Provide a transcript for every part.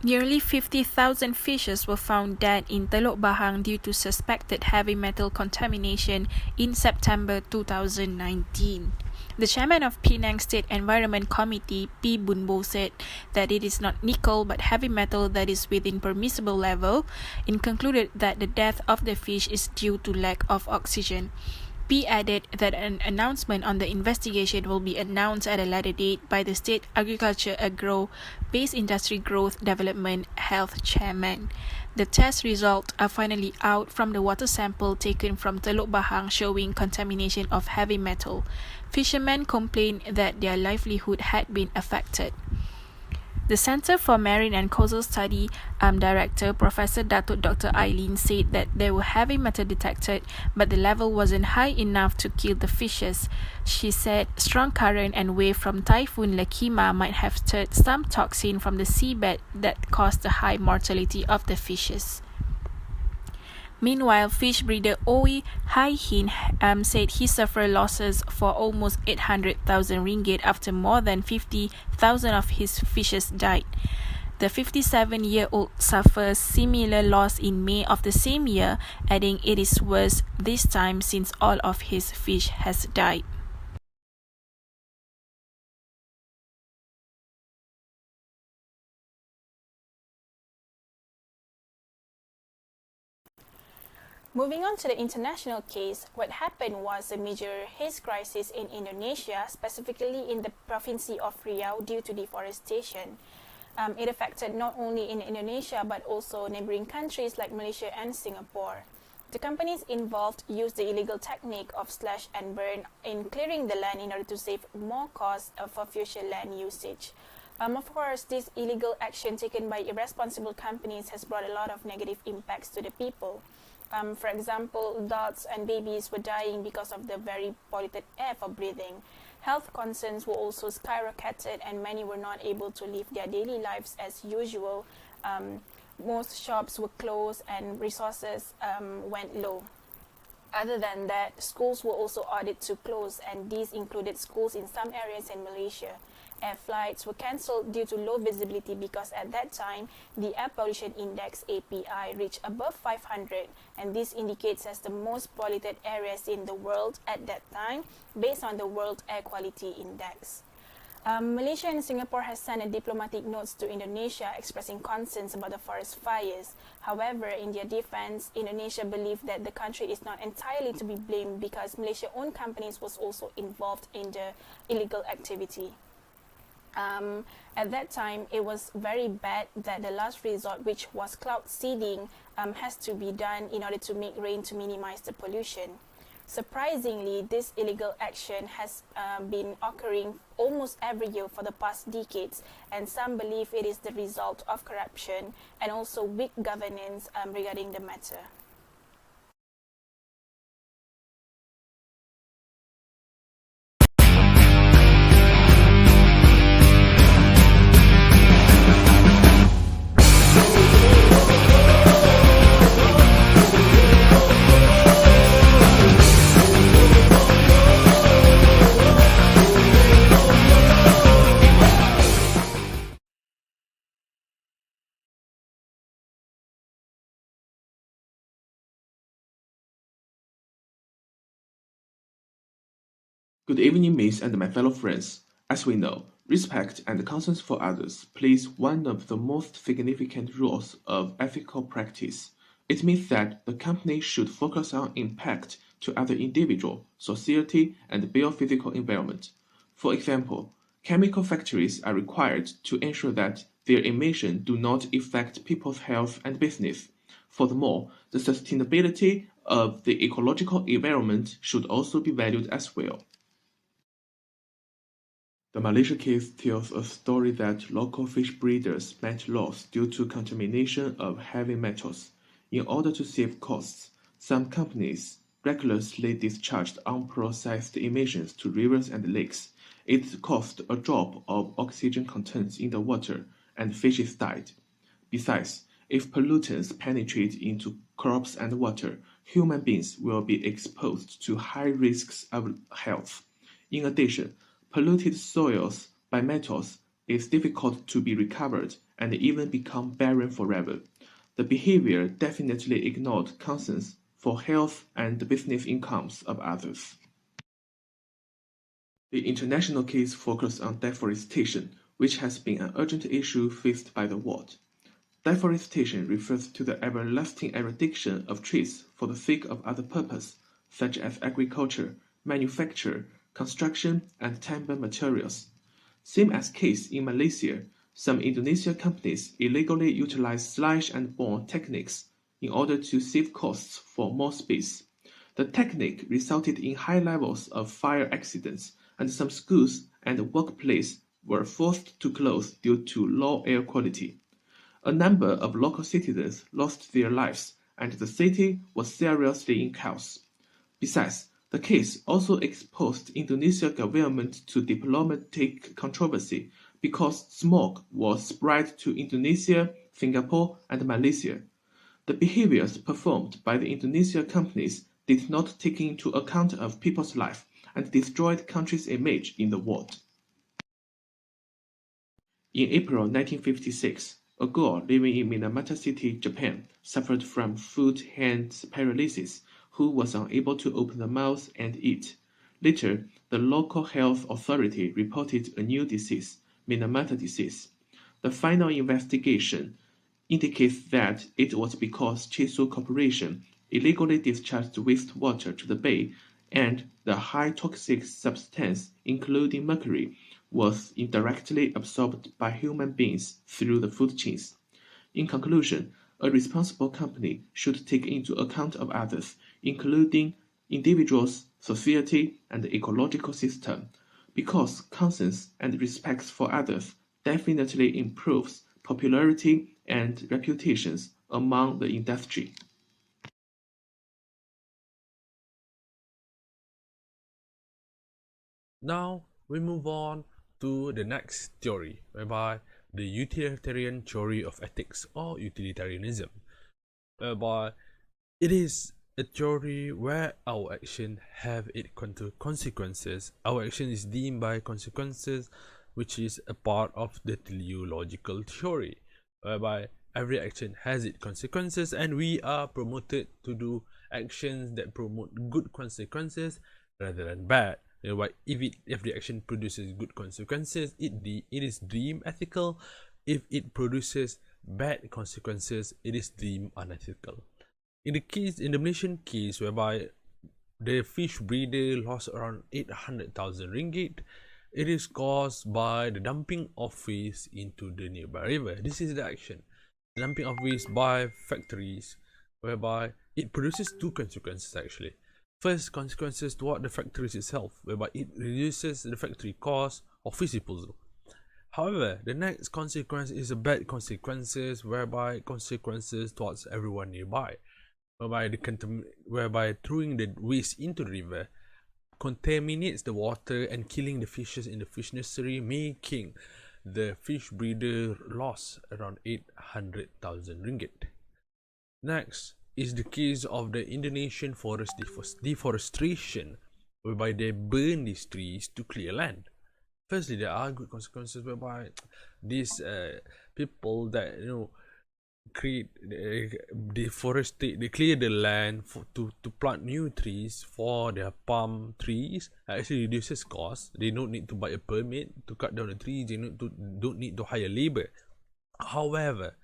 Nearly 50,000 fishes were found dead in Teluk Bahang due to suspected heavy metal contamination in September 2019. The chairman of Penang State Environment Committee, P. Bunbo, said that it is not nickel but heavy metal that is within permissible level, and concluded that the death of the fish is due to lack of oxygen. P added that an announcement on the investigation will be announced at a later date by the State Agriculture Agro-Based Industry Growth Development Health Chairman. The test results are finally out from the water sample taken from Teluk Bahang showing contamination of heavy metal. Fishermen complained that their livelihood had been affected. The Center for Marine and Coastal Study Director Professor Datuk Dr. Eileen said that there were heavy metal detected, but the level wasn't high enough to kill the fishes. She said strong current and wave from Typhoon Lekima might have stirred some toxin from the seabed that caused the high mortality of the fishes. Meanwhile, fish breeder Oi Hai Hin said he suffered losses for almost 800,000 ringgit after more than 50,000 of his fishes died. The 57-year-old suffered similar loss in May of the same year, adding it is worse this time since all of his fish has died. Moving on to the international case, what happened was a major haze crisis in Indonesia, specifically in the province of Riau due to deforestation. It affected not only in Indonesia but also neighboring countries like Malaysia and Singapore. The companies involved used the illegal technique of slash and burn in clearing the land in order to save more costs for future land usage. Of course, this illegal action taken by irresponsible companies has brought a lot of negative impacts to the people. For example, adults and babies were dying because of the very polluted air for breathing. Health concerns were also skyrocketed and many were not able to live their daily lives as usual. Most shops were closed and resources went low. Other than that, schools were also ordered to close, and these included schools in some areas in Malaysia. Air flights were cancelled due to low visibility because at that time, the Air Pollution Index API reached above 500, and this indicates as the most polluted areas in the world at that time based on the World Air Quality Index. Malaysia and Singapore has sent diplomatic notes to Indonesia expressing concerns about the forest fires. However, in their defense, Indonesia believed that the country is not entirely to be blamed because Malaysia-owned companies was also involved in the illegal activity. At that time, it was very bad that the last resort, which was cloud seeding, has to be done in order to make rain to minimize the pollution. Surprisingly, this illegal action has been occurring almost every year for the past decades, and some believe it is the result of corruption and also weak governance regarding the matter. Good evening, Miss and my fellow friends. As we know, respect and concern for others plays one of the most significant roles of ethical practice. It means that the company should focus on impact to other individual, society, and biophysical environment. For example, chemical factories are required to ensure that their emissions do not affect people's health and business. Furthermore, the sustainability of the ecological environment should also be valued as well. The Malaysia case tells a story that local fish breeders met loss due to contamination of heavy metals. In order to save costs, some companies recklessly discharged unprocessed emissions to rivers and lakes. It caused a drop of oxygen content in the water, and fishes died. Besides, if pollutants penetrate into crops and water, human beings will be exposed to high risks of health. In addition, polluted soils by metals is difficult to be recovered and even become barren forever. The behavior definitely ignored concerns for health and business incomes of others. The international case focused on deforestation, which has been an urgent issue faced by the world. Deforestation refers to the everlasting eradication of trees for the sake of other purposes, such as agriculture, manufacture, construction, and timber materials. Same as case in Malaysia, some Indonesian companies illegally utilize slash and burn techniques in order to save costs for more space. The technique resulted in high levels of fire accidents, and some schools and workplaces were forced to close due to low air quality. A number of local citizens lost their lives, and the city was seriously in chaos. Besides, the case also exposed Indonesia's government to diplomatic controversy because smoke was spread to Indonesia, Singapore, and Malaysia. The behaviors performed by the Indonesian companies did not take into account of people's life and destroyed country's image in the world. In April 1956, a girl living in Minamata City, Japan, suffered from foot hand paralysis who was unable to open the mouth and eat. Later, the local health authority reported a new disease, Minamata disease. The final investigation indicates that it was because Chisu Corporation illegally discharged wastewater to the bay and the high toxic substance, including mercury, was indirectly absorbed by human beings through the food chains. In conclusion, a responsible company should take into account of others, including individuals, society, and the ecological system, because conscience and respect for others definitely improves popularity and reputations among the industry. Now we move on to the next theory, whereby the utilitarian theory of ethics or utilitarianism, whereby it is a theory where our action have its consequences. Our action is deemed by consequences, which is a part of the teleological theory, whereby every action has its consequences and we are promoted to do actions that promote good consequences rather than bad. Whereby if the action produces good consequences, it is deemed ethical. If it produces bad consequences, it is deemed unethical. In the Malaysian case, whereby the fish breeder lost around 800,000 ringgit, it is caused by the dumping of fish into the nearby river. This is the action. The dumping of fish by factories, whereby it produces two consequences actually. First, consequences toward the factories itself, whereby it reduces the factory cost of fish disposal. However, the next consequence is a bad consequences, whereby consequences towards everyone nearby, whereby throwing the waste into the river contaminates the water and killing the fishes in the fish nursery, making the fish breeder loss around 800,000 ringgit. Next is the case of the Indonesian forest deforestation, whereby they burn these trees to clear land. Firstly, there are good consequences whereby these people that create deforestate, they clear the land to plant new trees for their palm trees. Actually reduces cost. They don't need to buy a permit to cut down the trees. They don't need to hire labor. However,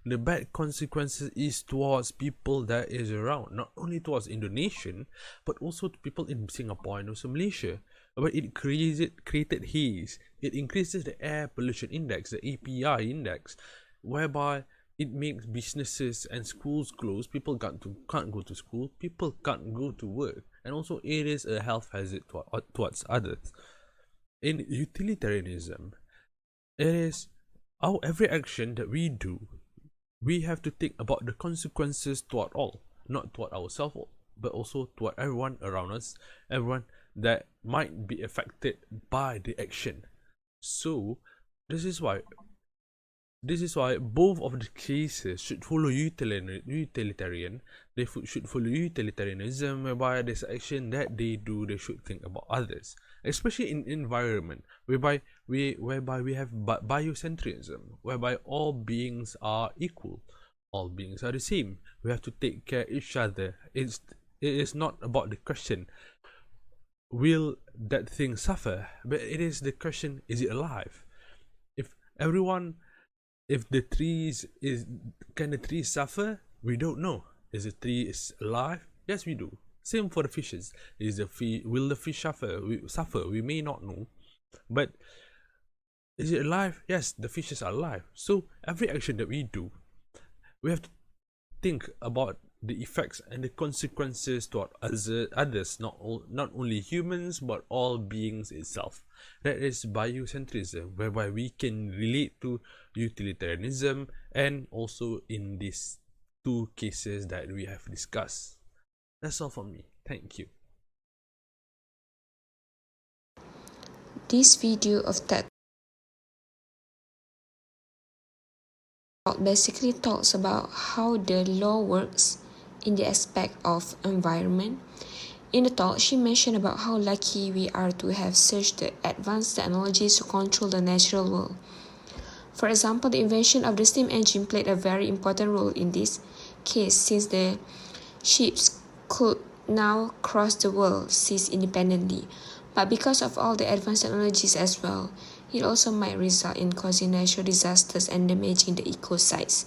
the bad consequences is towards people that is around, not only towards Indonesian, but also to people in Singapore and also Malaysia. But it created haze. It increases the air pollution index, the API index, whereby it makes businesses and schools close. People can't go to school. People can't go to work, and also it is a health hazard towards others. In utilitarianism, it is every action that we do, we have to think about the consequences toward all, not toward ourselves, but also toward everyone around us, everyone that might be affected by the action. So this is why This is why both of the cases should follow utilitarian. They should follow utilitarianism, whereby this action that they do, they should think about others, especially in environment, whereby we have biocentrism, whereby all beings are equal, all beings are the same. We have to take care of each other. It is not about the question, will that thing suffer, but it is the question, is it alive? If everyone, if the trees is, can the tree suffer? We don't know. Is the tree is alive? Yes, we do. Same for the fishes. Is the will the fish suffer? We may not know, but is it alive? Yes, the fishes are alive. So every action that we do, we have to think about the effects and the consequences toward others, not only humans but all beings itself. That is biocentrism, whereby we can relate to utilitarianism, and also in these two cases that we have discussed. That's all from me. Thank you. This video of TED basically talks about how the law works in the aspect of environment. In the talk, she mentioned about how lucky we are to have such the advanced technologies to control the natural world. For example, the invention of the steam engine played a very important role in this case, since the ships could now cross the world seas independently. But because of all the advanced technologies as well, it also might result in causing natural disasters and damaging the ecosites.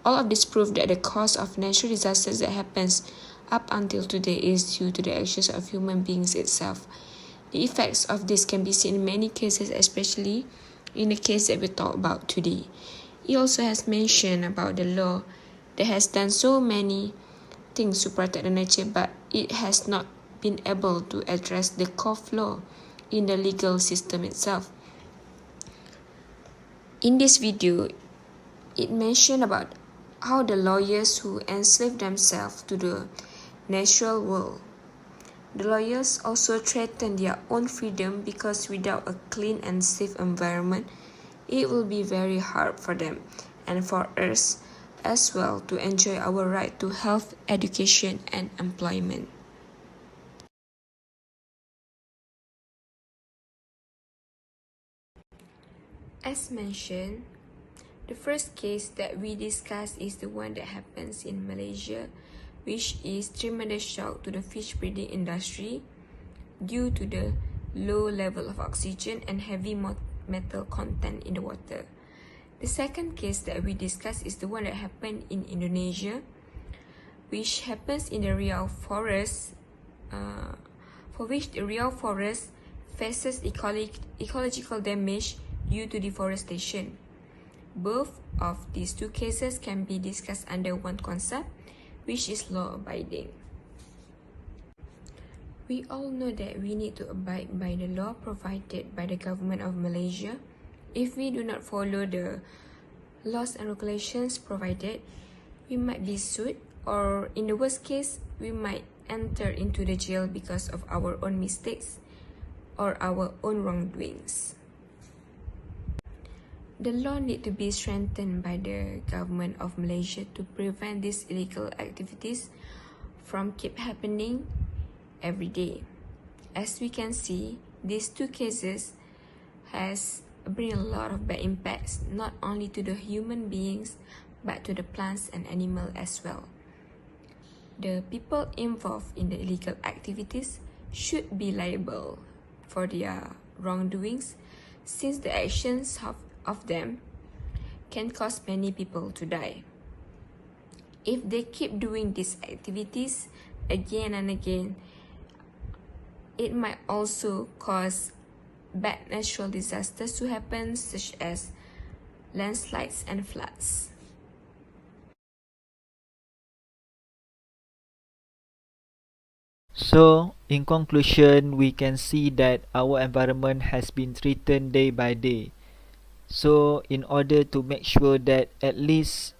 All of this prove that the cause of natural disasters that happens up until today is due to the actions of human beings itself. The effects of this can be seen in many cases, especially in the case that we talk about today. He also has mentioned about the law that has done so many things to protect the nature, but it has not been able to address the core flaw in the legal system itself. In this video, it mentioned about how the lawyers who enslave themselves to the natural world. The lawyers also threaten their own freedom because without a clean and safe environment, it will be very hard for them and for us as well to enjoy our right to health, education, and employment. As mentioned, the first case that we discussed is the one that happens in Malaysia, which is tremendous shock to the fish breeding industry due to the low level of oxygen and heavy metal content in the water. The second case that we discussed is the one that happened in Indonesia, which happens in the Riau forest, for which the Riau forest faces ecological damage due to deforestation. Both of these two cases can be discussed under one concept, which is law-abiding. We all know that we need to abide by the law provided by the government of Malaysia. If we do not follow the laws and regulations provided, we might be sued, or in the worst case, we might enter into the jail because of our own mistakes or our own wrongdoings. The law need to be strengthened by the government of Malaysia to prevent these illegal activities from keep happening every day. As we can see, these two cases has bring a lot of bad impacts, not only to the human beings but to the plants and animals as well. The people involved in the illegal activities should be liable for their wrongdoings, since the actions of them can cause many people to die. If they keep doing these activities again and again, it might also cause bad natural disasters to happen, such as landslides and floods. So, in conclusion, we can see that our environment has been threatened day by day. So, in order to make sure that at least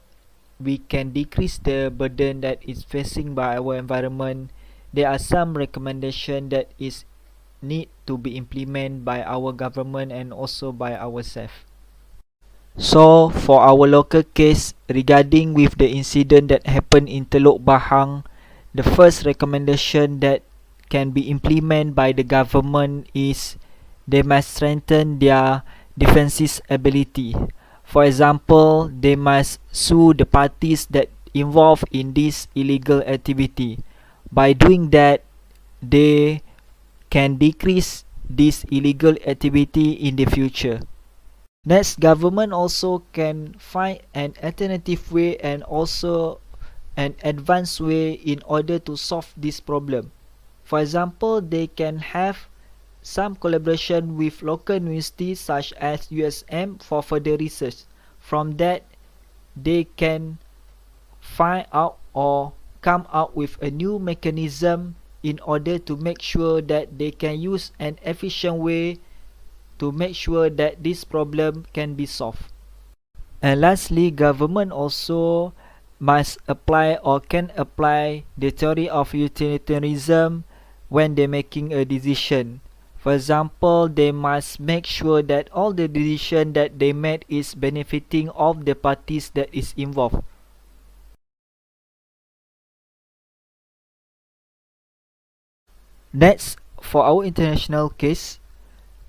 we can decrease the burden that is facing by our environment, there are some recommendation that is need to be implemented by our government and also by ourselves. So for our local case regarding with the incident that happened in Teluk Bahang, the first recommendation that can be implemented by the government is they must strengthen their defensive ability. For example, they must sue the parties that involved in this illegal activity. By doing that, they can decrease this illegal activity in the future. Next, government also can find an alternative way and also an advanced way in order to solve this problem. For example, they can have some collaboration with local universities such as USM for further research. From that, they can find out or come out with a new mechanism in order to make sure that they can use an efficient way to make sure that this problem can be solved. And lastly, government also must apply or can apply the theory of utilitarianism when they're making a decision. For example, they must make sure that all the decision that they made is benefiting of the parties that is involved. Next, for our international case,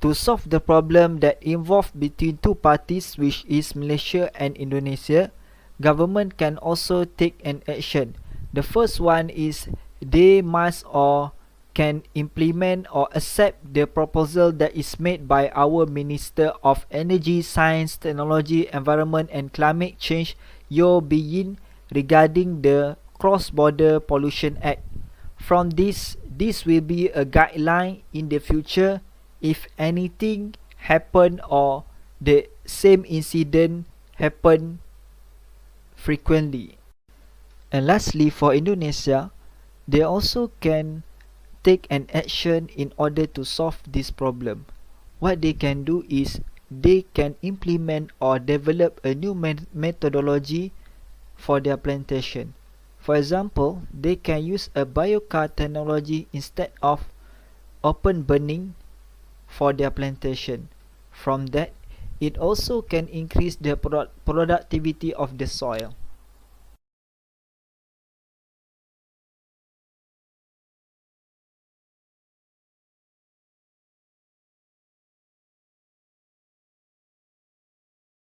to solve the problem that involved between two parties, which is Malaysia and Indonesia, government can also take an action. The first one is they must or can implement or accept the proposal that is made by our Minister of Energy, Science, Technology, Environment and Climate Change, Yeo Bin, regarding the Cross-Border Pollution Act. From this will be a guideline in the future if anything happen or the same incident happen frequently. And lastly, for Indonesia, they also can take an action in order to solve this problem. What they can do is they can implement or develop a new methodology for their plantation. For example, they can use a biochar technology instead of open burning for their plantation. From that, it also can increase the productivity of the soil.